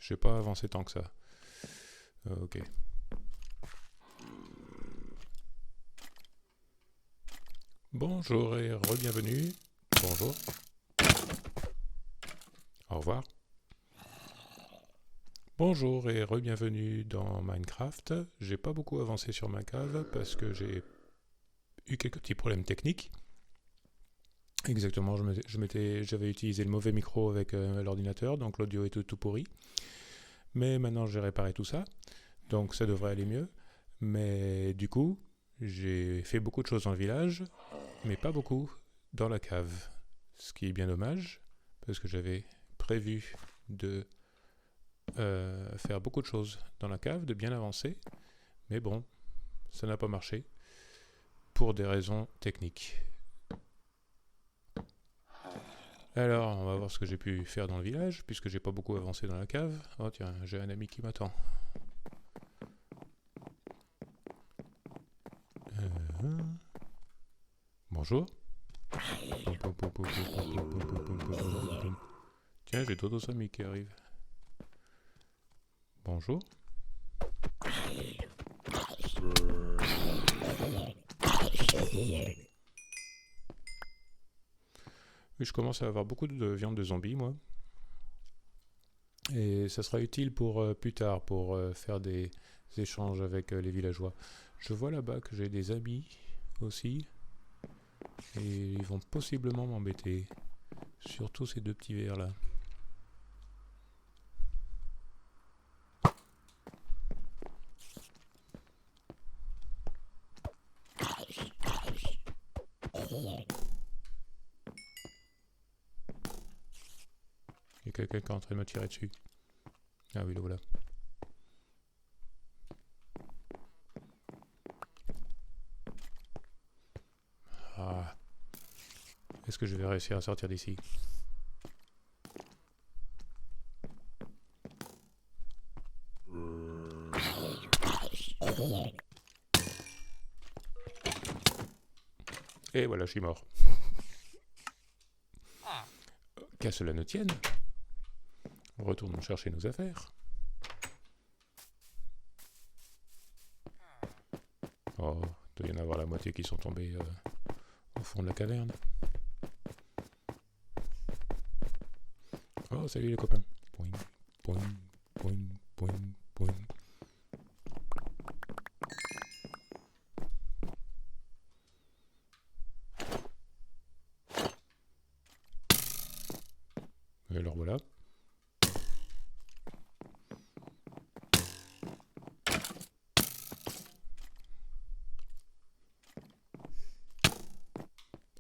j'ai pas avancé tant que ça. Ok. Bonjour et re-bienvenue. Bonjour. Au revoir. Bonjour et re-bienvenue dans Minecraft. J'ai pas beaucoup avancé sur ma cave parce que j'ai eu quelques petits problèmes techniques. Exactement, j'avais utilisé le mauvais micro avec l'ordinateur, donc l'audio était tout pourri. Mais maintenant j'ai réparé tout ça, donc ça devrait aller mieux. Mais du coup, j'ai fait beaucoup de choses dans le village, mais pas beaucoup dans la cave. Ce qui est bien dommage, parce que j'avais prévu de faire beaucoup de choses dans la cave, de bien avancer. Mais bon, ça n'a pas marché, pour des raisons techniques. Alors, on va voir ce que j'ai pu faire dans le village, puisque j'ai pas beaucoup avancé dans la cave. Oh tiens, j'ai un ami qui m'attend. Bonjour. Tiens, j'ai d'autres amis qui arrivent. Bonjour. Oui, je commence à avoir beaucoup de viande de zombies, moi. Et ça sera utile pour plus tard, pour faire des échanges avec les villageois. Je vois là-bas que j'ai des amis aussi. Et ils vont possiblement m'embêter. Surtout ces deux petits vers là. Il y a quelqu'un qui est en train de me tirer dessus. Ah oui, le voilà. Ah. Est-ce que je vais réussir à sortir d'ici? Et voilà, je suis mort. Qu'à cela ne tienne. Retournons chercher nos affaires. Oh, il doit y en avoir la moitié qui sont tombés au fond de la caverne. Oh, salut les copains. Boing, boing, boing, boing, boing. Et alors voilà.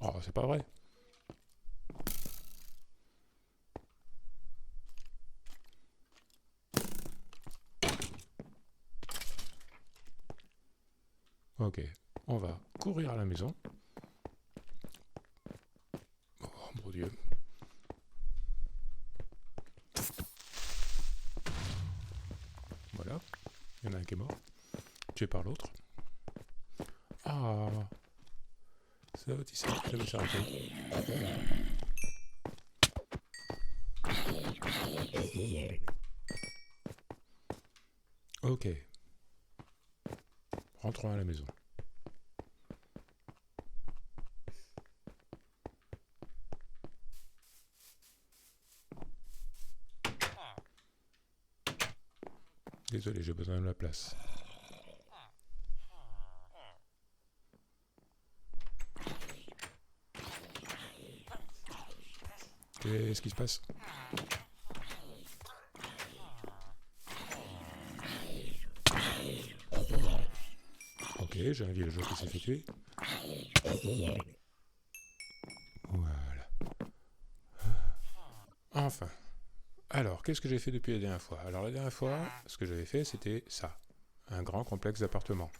Oh, c'est pas vrai. Ok, on va courir à la maison. Oh mon Dieu. Voilà, il y en a un qui est mort. Tué par l'autre. Ah, ça va s'arrêter. Ok. Rentrons à la maison. Désolé, j'ai besoin de la place. Qu'est-ce qui se passe? Ok, j'ai un villageois qui s'est fait tuer. Voilà. Enfin. Alors, qu'est-ce que j'ai fait depuis la dernière fois? Alors, la dernière fois, ce que j'avais fait, c'était ça. Un grand complexe d'appartements.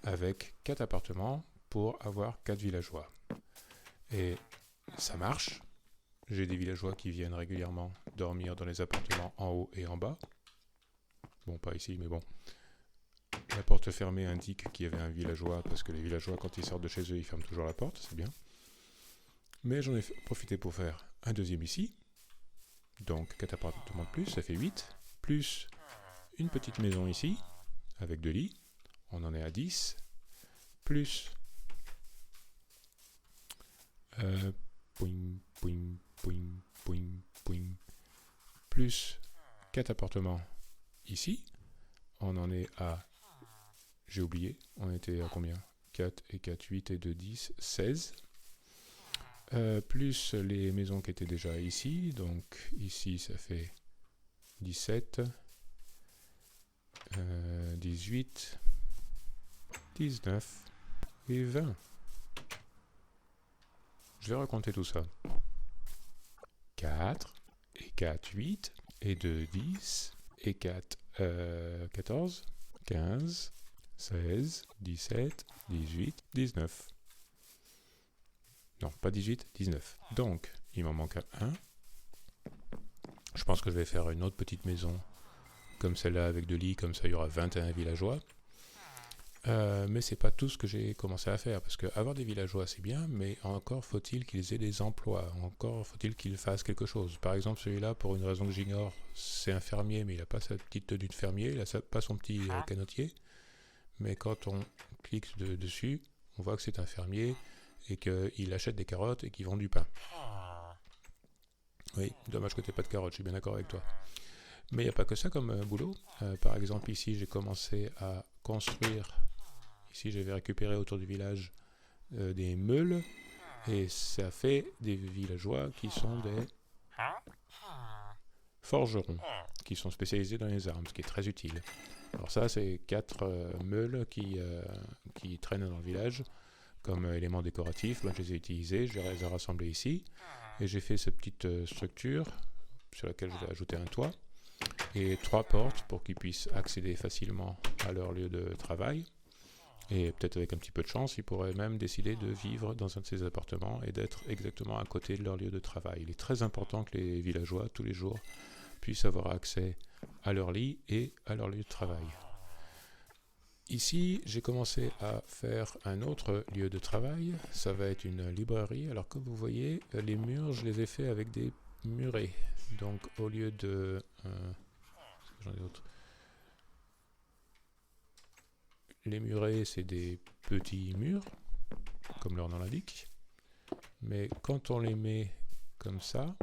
Avec 4 appartements pour avoir 4 villageois. Et ça marche. J'ai des villageois qui viennent régulièrement dormir dans les appartements en haut et en bas. Bon, pas ici, mais bon. La porte fermée indique qu'il y avait un villageois, parce que les villageois, quand ils sortent de chez eux, ils ferment toujours la porte, c'est bien. Mais j'en ai profité pour faire un deuxième ici. Donc 4 appartements de plus, ça fait 8. plus une petite maison ici, avec 2 lits, on en est à 10, plus pouing, pouing, pouing, pouing, pouing, plus 4 appartements ici, on en est à, j'ai oublié, on était à combien? 4 et 4, 8 et 2, 10, 16. Plus les maisons qui étaient déjà ici, donc ici ça fait 17, 18, 19 et 20. Je vais raconter tout ça. 4 et 4, 8 et 2, 10 et 4, 14, 15, 16, 17, 18, 19. Non, pas 18, 19. Donc, il m'en manque un. Je pense que je vais faire une autre petite maison comme celle-là avec 2 lits, comme ça il y aura 21 villageois. Mais c'est pas tout ce que j'ai commencé à faire, parce que avoir des villageois c'est bien, mais encore faut-il qu'ils aient des emplois, encore faut-il qu'ils fassent quelque chose. Par exemple, celui-là, pour une raison que j'ignore, c'est un fermier, mais il n'a pas sa petite tenue de fermier, il n'a pas son petit canotier. Mais quand on clique dessus, on voit que c'est un fermier et qu'il achète des carottes et qu'il vend du pain. Oui, dommage que tu n'aies pas de carottes, je suis bien d'accord avec toi. Mais il n'y a pas que ça comme boulot. Par exemple, ici, j'ai commencé à construire. Ici, j'avais récupéré autour du village des meules. Et ça fait des villageois qui sont des forgerons, qui sont spécialisés dans les armes, ce qui est très utile. Alors ça, c'est 4 meules qui traînent dans le village comme éléments décoratifs. Moi, je les ai utilisés, je les ai rassemblés ici. Et j'ai fait cette petite structure sur laquelle je vais ajouter un toit. Et 3 portes pour qu'ils puissent accéder facilement à leur lieu de travail. Et peut-être avec un petit peu de chance, ils pourraient même décider de vivre dans un de ces appartements et d'être exactement à côté de leur lieu de travail. Il est très important que les villageois, tous les jours, puissent avoir accès à leur lit et à leur lieu de travail. Ici, j'ai commencé à faire un autre lieu de travail. Ça va être une librairie. Alors comme vous voyez, les murs, je les ai faits avec des murets. Donc au lieu de... j'en ai d'autres. Les murets, c'est des petits murs, comme leur nom l'indique. Mais quand on les met comme ça,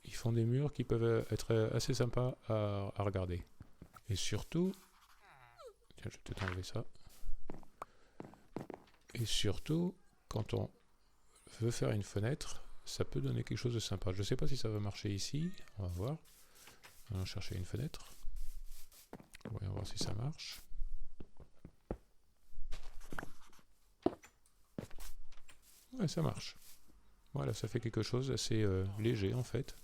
ils font des murs qui peuvent être assez sympas à regarder. Et surtout... Tiens, je vais peut-être enlever ça. Et surtout, quand on veut faire une fenêtre, ça peut donner quelque chose de sympa. Je ne sais pas si ça va marcher ici. On va voir. On va chercher une fenêtre. On va voir si ça marche. Ouais, ça marche. Voilà, ça fait quelque chose d'assez léger en fait.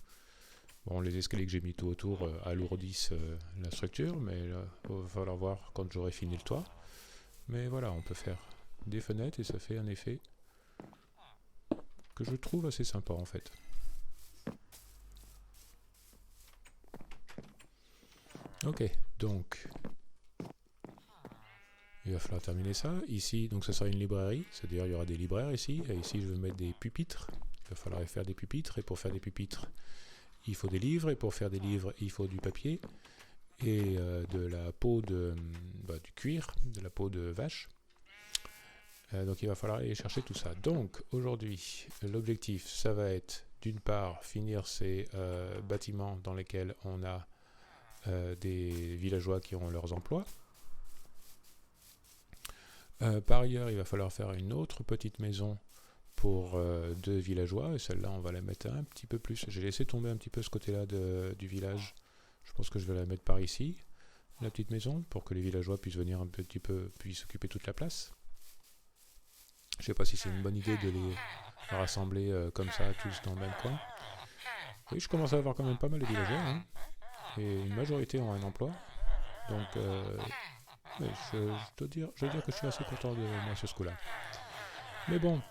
Bon, les escaliers que j'ai mis tout autour alourdissent la structure, mais il va falloir voir quand j'aurai fini le toit. Mais voilà, on peut faire des fenêtres et ça fait un effet que je trouve assez sympa en fait. Ok, donc il va falloir terminer ça. Ici, donc ça sera une librairie, c'est-à-dire il y aura des libraires ici, et ici je vais mettre des pupitres. Il va falloir faire des pupitres, et pour faire des pupitres, il faut des livres, et pour faire des livres, il faut du papier, et de la peau du cuir, de la peau de vache. Donc il va falloir aller chercher tout ça. Donc aujourd'hui, l'objectif, ça va être d'une part finir ces bâtiments dans lesquels on a des villageois qui auront leurs emplois. Par ailleurs, il va falloir faire une autre petite maison pour 2 villageois, et celle-là, on va la mettre un petit peu plus. J'ai laissé tomber un petit peu ce côté-là du village. Je pense que je vais la mettre par ici, la petite maison, pour que les villageois puissent venir un petit peu, puissent occuper toute la place. Je ne sais pas si c'est une bonne idée de les rassembler comme ça, tous dans le même coin. Oui, je commence à avoir quand même pas mal de villageois, hein, et une majorité ont un emploi. Donc, je dois dire que je suis assez content de moi sur ce coup-là. Mais bon,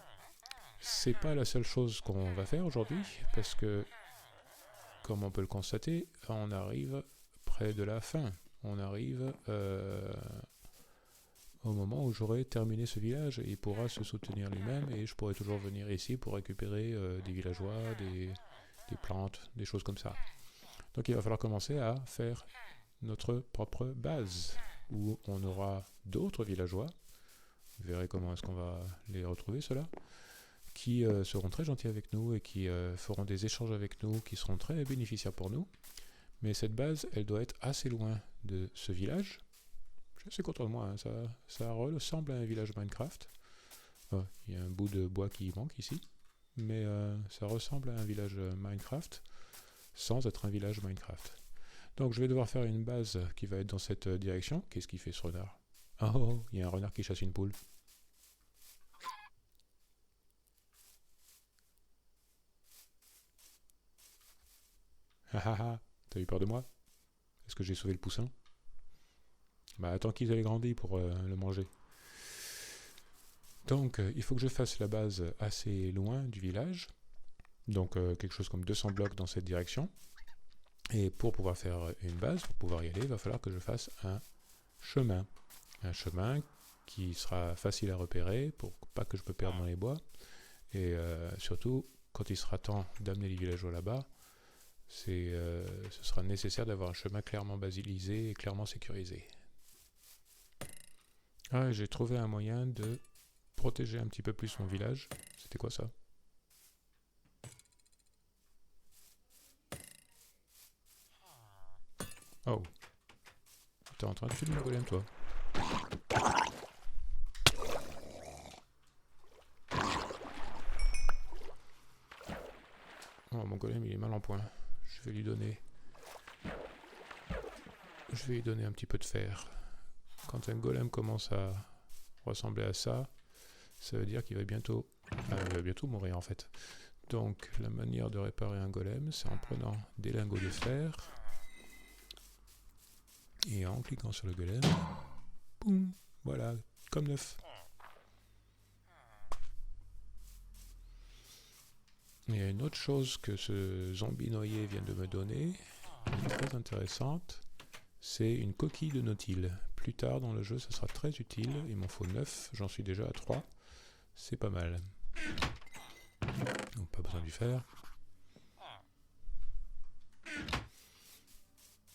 c'est pas la seule chose qu'on va faire aujourd'hui, parce que, comme on peut le constater, on arrive près de la fin. On arrive au moment où j'aurai terminé ce village, et il pourra se soutenir lui-même, et je pourrai toujours venir ici pour récupérer des villageois, des plantes, des choses comme ça. Donc il va falloir commencer à faire notre propre base, où on aura d'autres villageois, vous verrez comment est-ce qu'on va les retrouver ceux-là, qui seront très gentils avec nous et qui feront des échanges avec nous, qui seront très bénéficiaires pour nous. Mais cette base, elle doit être assez loin de ce village. Je suis assez content de moi, hein. Ça ressemble à un village Minecraft. Oh, il y a un bout de bois qui manque ici, mais ça ressemble à un village Minecraft sans être un village Minecraft. Donc je vais devoir faire une base qui va être dans cette direction. Qu'est-ce qu'il fait ce renard? Oh, il y a un renard qui chasse une poule. Ah ah ah, t'as eu peur de moi? Est-ce que j'ai sauvé le poussin? Bah attends qu'ils aient grandi pour le manger. Donc il faut que je fasse la base assez loin du village. Donc quelque chose comme 200 blocs dans cette direction. Et pour pouvoir faire une base, pour pouvoir y aller, il va falloir que je fasse un chemin. Un chemin qui sera facile à repérer pour pas que je me perde dans les bois. Et surtout, quand il sera temps d'amener les villageois là-bas, ce sera nécessaire d'avoir un chemin clairement basilisé et clairement sécurisé. Ah, j'ai trouvé un moyen de protéger un petit peu plus mon village. C'était quoi ça? Oh, t'es en train de tuer mon golem, toi. Oh, mon golem, il est mal en point. Je vais lui donner un petit peu de fer. Quand un golem commence à ressembler à ça, ça veut dire qu'il va bientôt mourir en fait. Donc la manière de réparer un golem, c'est en prenant des lingots de fer et en cliquant sur le golem, boum, voilà, comme neuf. Il y a une autre chose que ce zombie noyé vient de me donner, très intéressante, c'est une coquille de nautile. Plus tard dans le jeu, ça sera très utile. Il m'en faut 9, j'en suis déjà à 3. C'est pas mal. Donc pas besoin du fer.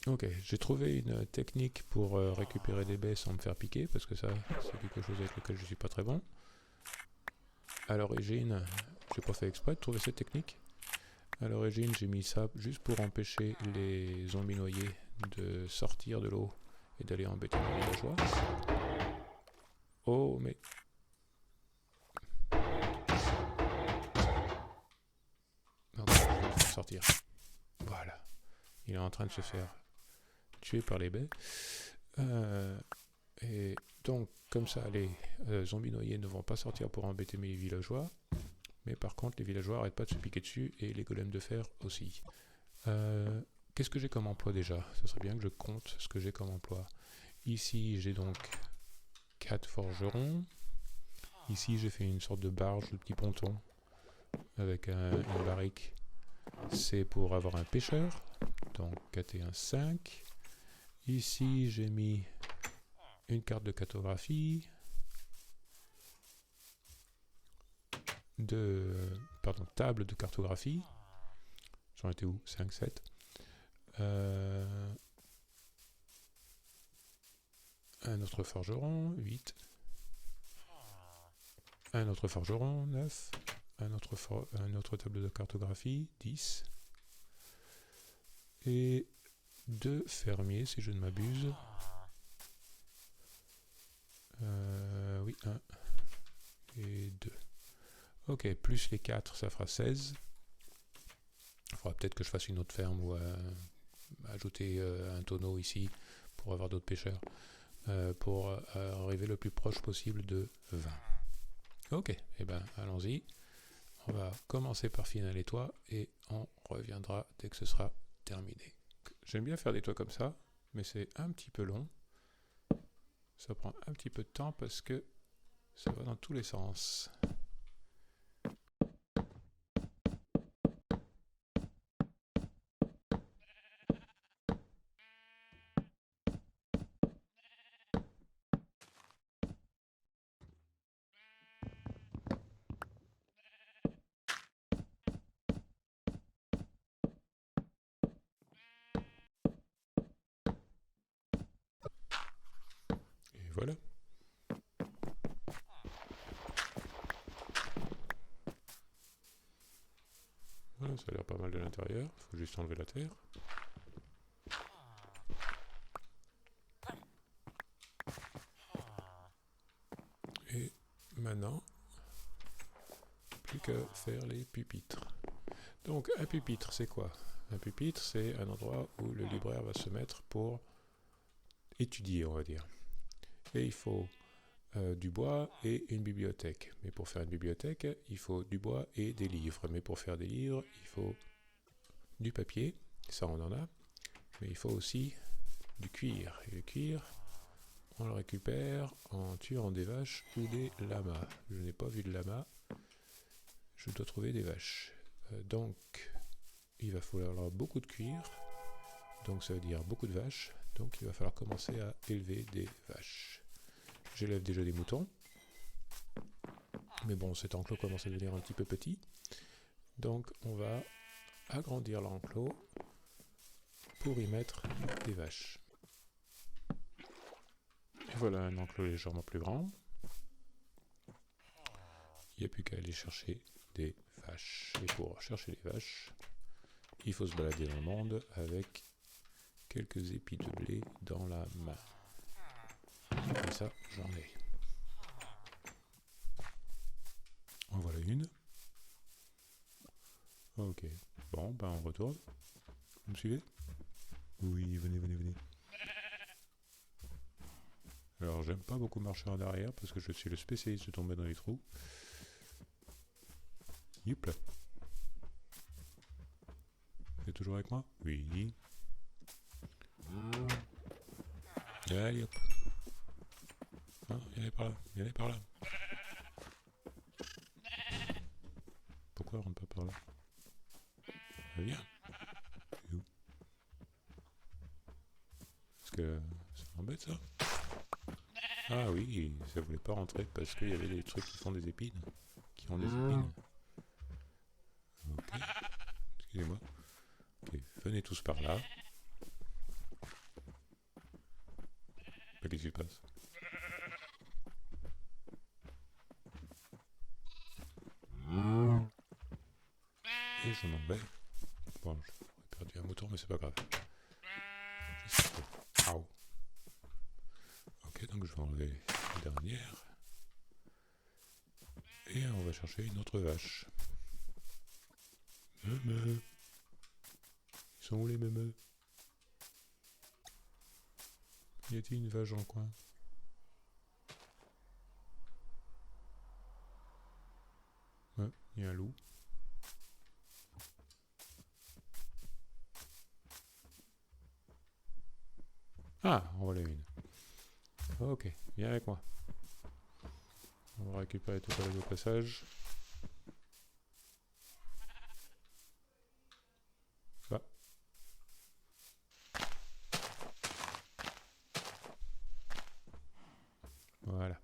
Ok, j'ai trouvé une technique pour récupérer des baies sans me faire piquer, parce que ça, c'est quelque chose avec lequel je suis pas très bon. À l'origine, j'ai pas fait exprès de trouver cette technique. À l'origine, j'ai mis ça juste pour empêcher les zombies noyés de sortir de l'eau et d'aller embêter les villageois. Oh, mais... Non, je vais le faire sortir. Voilà. Il est en train de se faire tuer par les baies. Et donc, comme ça, les zombies noyés ne vont pas sortir pour embêter mes villageois. Mais par contre, les villageois n'arrêtent pas de se piquer dessus et les golems de fer aussi. Qu'est-ce que j'ai comme emploi déjà? Ce serait bien que je compte ce que j'ai comme emploi. Ici, j'ai donc 4 forgerons. Ici, j'ai fait une sorte de barge, de petit ponton avec une barrique. C'est pour avoir un pêcheur. Donc 4 et 1, 5. Ici, j'ai mis une carte de cartographie. Table de cartographie. J'en étais où? 5, 7. Un autre forgeron, 8. Un autre forgeron, 9. Un autre table de cartographie, 10. Et 2 fermiers, si je ne m'abuse. Oui, 1 et 2. Ok, plus les 4, ça fera 16. Il faudra peut-être que je fasse une autre ferme ou ajouter un tonneau ici pour avoir d'autres pêcheurs. Pour arriver le plus proche possible de 20. Ok, et ben allons-y. On va commencer par finir les toits et on reviendra dès que ce sera terminé. J'aime bien faire des toits comme ça, mais c'est un petit peu long. Ça prend un petit peu de temps parce que ça va dans tous les sens. voilà. Voilà, ça a l'air pas mal de l'intérieur. Il faut juste enlever la terre. Et maintenant, plus qu'à faire les pupitres. Donc un pupitre, c'est quoi? Un pupitre, c'est un endroit où le libraire va se mettre pour étudier, on va dire. Et il faut du bois et une bibliothèque. Mais pour faire une bibliothèque, il faut du bois et des livres. Mais pour faire des livres, il faut du papier, ça on en a. Mais il faut aussi du cuir. Et le cuir, on le récupère en tuant des vaches ou des lamas. Je n'ai pas vu de lama. Je dois trouver des vaches. Donc, il va falloir beaucoup de cuir. Donc ça veut dire beaucoup de vaches. Donc il va falloir commencer à élever des vaches. J'élève déjà des moutons. Mais bon, cet enclos commence à devenir un petit peu petit. Donc on va agrandir l'enclos pour y mettre des vaches. Et voilà un enclos légèrement plus grand. Il n'y a plus qu'à aller chercher des vaches. Et pour chercher les vaches, il faut se balader dans le monde avec quelques épis de blé dans la main. Comme ça, j'en ai. En voilà une. Ok. Bon, ben on retourne. Vous me suivez? Oui, venez, venez, venez. Alors, j'aime pas beaucoup marcher en arrière parce que je suis le spécialiste de tomber dans les trous. Youp là. Vous êtes toujours avec moi? Oui. Allez hop. Non, il allait par là. Il allait par là. Pourquoi on rentre pas par là? Viens. Où? Parce que ça m'embête ça. Ah oui, ça voulait pas rentrer parce qu'il y avait des trucs qui font des épines. Qui ont des épines. Ok. Excusez-moi. Ok, venez tous par là. Qu'est-ce qui se passe? Et je m'en vais. Bon, j'aurais perdu un mouton, mais c'est pas grave. Aouh. Ok, donc je vais enlever la dernière. Et on va chercher une autre vache. Ils sont où les meumeux? Y a-t-il une vache dans le coin? Ouais, il y a un loup. Ah, on voilà une. Ok, viens avec moi. On va récupérer tout ça au passage. Va. Voilà.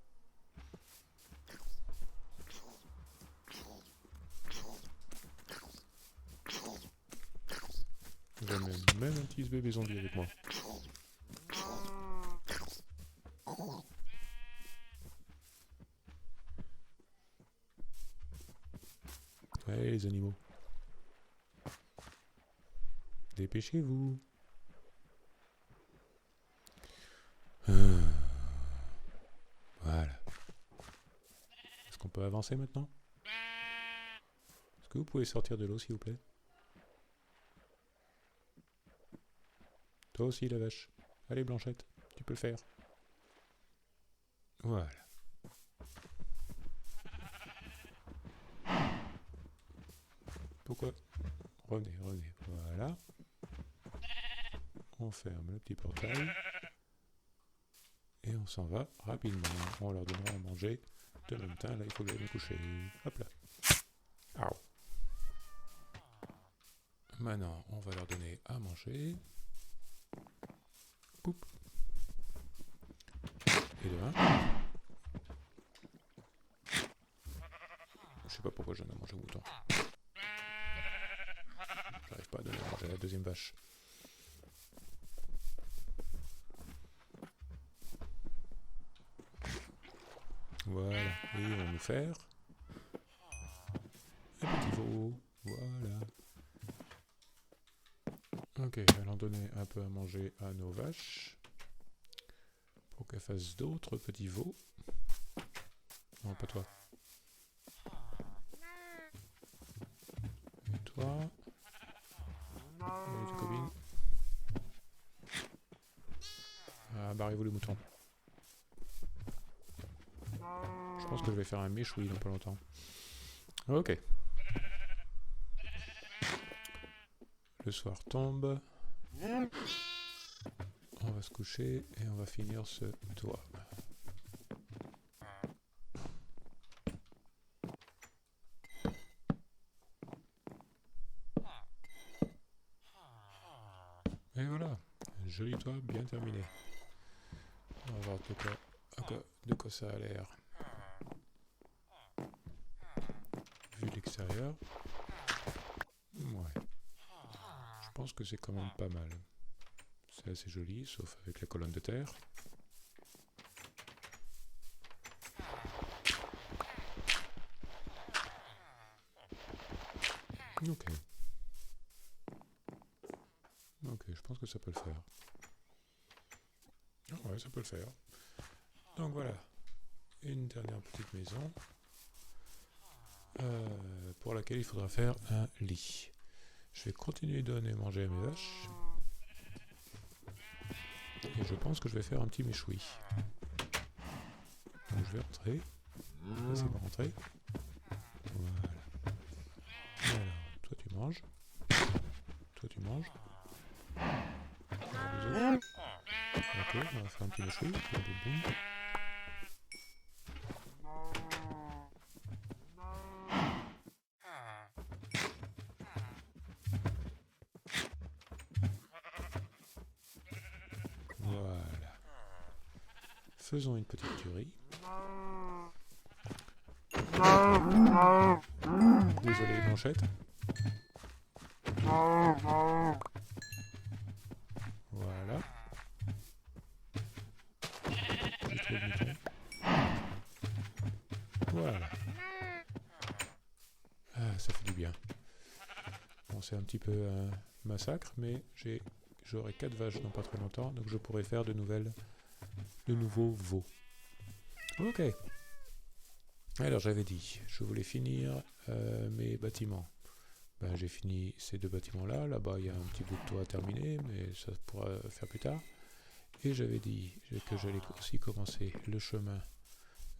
J'amène même un petit bébé zombie avec moi. Allez les animaux. Dépêchez-vous. Voilà. Est-ce qu'on peut avancer maintenant? Est-ce que vous pouvez sortir de l'eau s'il vous plaît? Toi aussi la vache. Allez Blanchette, tu peux le faire. Voilà. Pourquoi? Revenez, revenez. Voilà. On ferme le petit portail. Et on s'en va rapidement. On leur donnera à manger. Demain matin, là, il faut que j'aille me coucher. Hop là. Aouh. Maintenant, on va leur donner à manger. Poup. Et demain. Je sais pas pourquoi j'en ai mangé au mouton. J'arrive pas à donner à manger à la deuxième vache. Voilà, et ils vont nous faire un petit veau. Voilà. Ok, allons donner un peu à manger à nos vaches pour qu'elles fassent d'autres petits veaux. Non, pas toi. Et toi. Et tes copines. Ah, barrez-vous les moutons. Je pense que je vais faire un méchoui dans pas longtemps. Ok. Le soir tombe. On va se coucher et on va finir ce toit. Et voilà, un joli toit bien terminé. On va voir de quoi ça a l'air. Vu de l'extérieur. Ouais. Je pense que c'est quand même pas mal. C'est assez joli, sauf avec la colonne de terre. Ok. Ok, je pense que ça peut le faire. Ouais, ça peut le faire. Donc voilà, une dernière petite maison pour laquelle il faudra faire un lit. Je vais continuer de donner manger à mes vaches. Et je pense que je vais faire un petit méchoui. Donc je vais rentrer. Laissez-moi rentrer. Voilà. Alors, toi tu manges. Toi tu manges. Alors, les autres. Ok, on va faire un petit méchoui. Boum, boum, boum. Voilà. Faisons une petite tuerie. Désolé, manchette. Voilà. J'ai trop de moutons. Voilà. Ah, ça fait du bien. Bon, c'est un petit peu un massacre, mais j'aurai 4 vaches dans pas très longtemps, donc je pourrai faire de nouveaux veaux. Ok. Alors j'avais dit, je voulais finir mes bâtiments. Ben, j'ai fini ces 2 bâtiments-là. Là-bas, il y a un petit bout de toit à terminer, mais ça pourra faire plus tard. Et j'avais dit que j'allais aussi commencer le chemin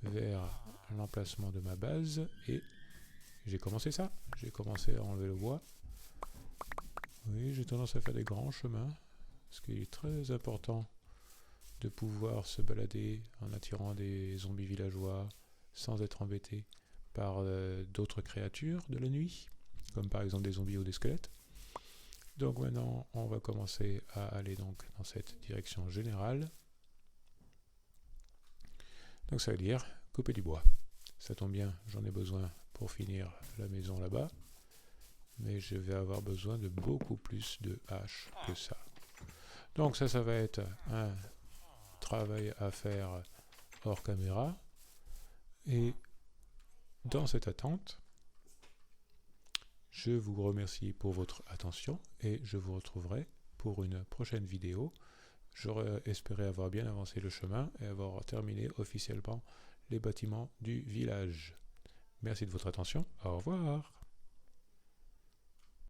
vers l'emplacement de ma base. Et j'ai commencé ça. J'ai commencé à enlever le bois. Oui, j'ai tendance à faire des grands chemins, parce qu'il est très important de pouvoir se balader en attirant des zombies villageois sans être embêté par d'autres créatures de la nuit, comme par exemple des zombies ou des squelettes. Donc maintenant, on va commencer à aller donc dans cette direction générale. Donc ça veut dire couper du bois. Ça tombe bien, j'en ai besoin pour finir la maison là-bas. Mais je vais avoir besoin de beaucoup plus de haches que ça. Donc ça va être un travail à faire hors caméra. Et dans cette attente, je vous remercie pour votre attention et je vous retrouverai pour une prochaine vidéo. J'aurais espéré avoir bien avancé le chemin et avoir terminé officiellement les bâtiments du village. Merci de votre attention. Au revoir.